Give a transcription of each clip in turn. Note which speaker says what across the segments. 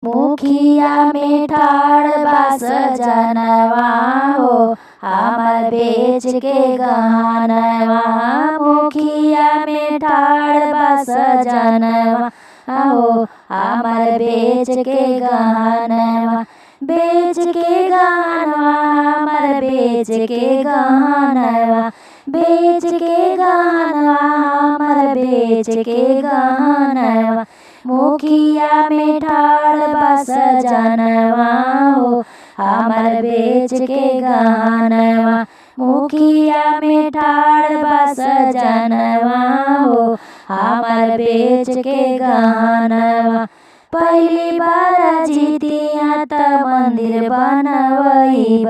Speaker 1: मुखिया में ठाड़ बा सजनवा हो हमर बेच के गहनवा। मुखिया में ठाड़ बा सजनवा हो हमर बेच के गहनवा। बेच के गहनवा हमर बेच के गहनवा। बेच के गहनवा हमर बेच के गहनवा। मुखिया में ठाड़ बा सजनवा हो हमर बेच के गहनवा। मुखिया में ठाड़ बा सजनवा हो हमर बेच के गहनवा। पहली बार जीतिया त मंदिर बनवैब।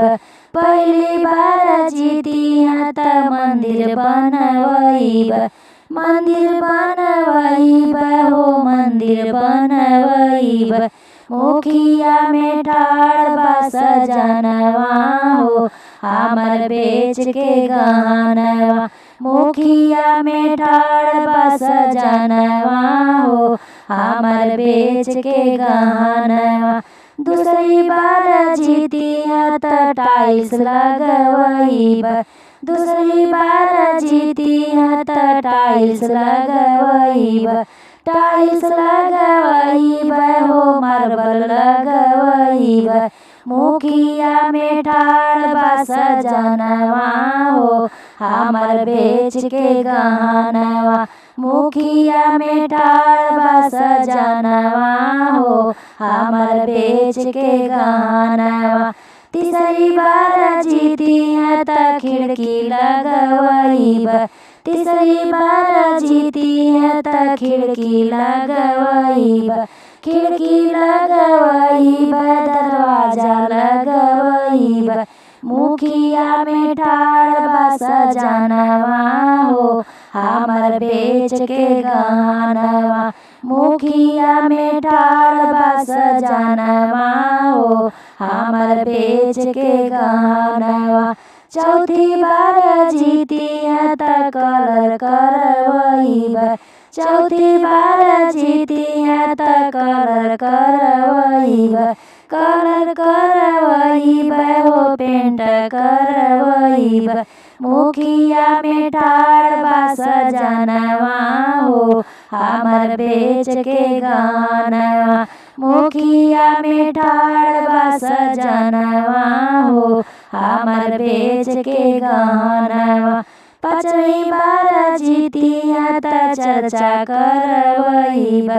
Speaker 1: पहली बार जीतिया त मंदिर बनवैब। मंदिर बनवैब हो मंदिर बनवैब। मुखिया में ठाड़ बा सजनवा हो हमर बेच के गहनवा। मुखिया में ठाड़ बा सजनवा हो हमर बेच के गहनवा। दूसरी बार जीतिया त टाइल्स लगवैब। दूसरी बार जीतिया त टाइल्स लगवैब। टाइल्स लगवैब हो मार्बल लगवैब। मुखिया में ठाड़ बा सजनवा हो हमर बेच के गहनवा। मुखिया में ठाड़ बा सजनवा हो हमर बेच के गहनवा। तीसरी बार जीतिया त खिड़की लगवैब। तीसरी बार जीतिया त खिड़की लगवैब। खिड़की लगवैब दरवाजा लगवैब। मुखिया में ठाड़ बा सजनवा हो हमर बेच के गहनवा। मुखिया में ठाड़ बा सजनवा हो हमर बेच के गहनवा। चौथी बार जीतिया त कलर करवैब। चौथी बार जीतिया त कलर करवैब। कलर करवैब हो पेंट करवैब। मुखिया में ठाड़ बा सजनवा हो हमर बेच के गहनवा। मुखिया में ठाड़ बा सजनवा हो हमर बेच के गहनवा। पाँचवी बार जीतिया त चर्चा करवैब।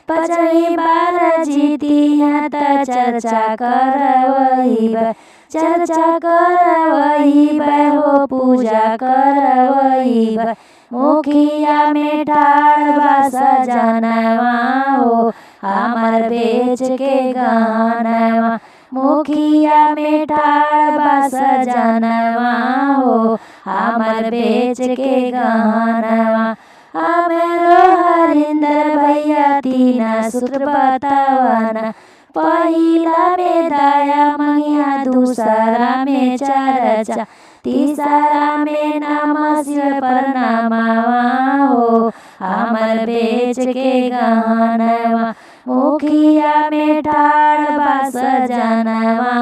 Speaker 1: पाँचवी बार जीतिया त चर्चा करवैब। चर्चा करवैब हो पूजा करवैब। मुखिया में ठाड़ बा सजनवा हो हमर बेच के गहनवा। मुखिया में ठाड़ बा सजनवा हो हमर बेच के गहनवा। हमरो हरिंदर भैया तीन सूत्र बतावना। पहिला में दया मैया दूसरा में चर्चा तीसरा में नमः शिवाय प्रणामवा हो हमर बेच के गहनवा। मुखिया में ठाड़ बा सजनवा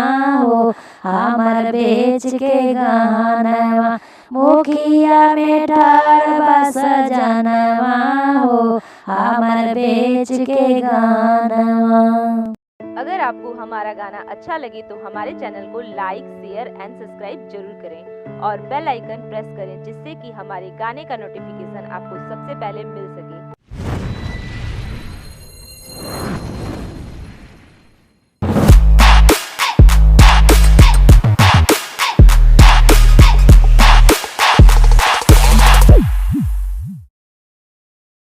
Speaker 1: हो हमर बेच के गहनवा। मुखिया में ठाड़ बा सजनवा हो हमर बेच के गहनवा।
Speaker 2: अगर आपको हमारा गाना अच्छा लगे तो हमारे चैनल को लाइक, शेयर एंड सब्सक्राइब जरूर करें और बेल आइकन प्रेस करें जिससे कि हमारे गाने का नोटिफिकेशन आपको सबसे पहले मिल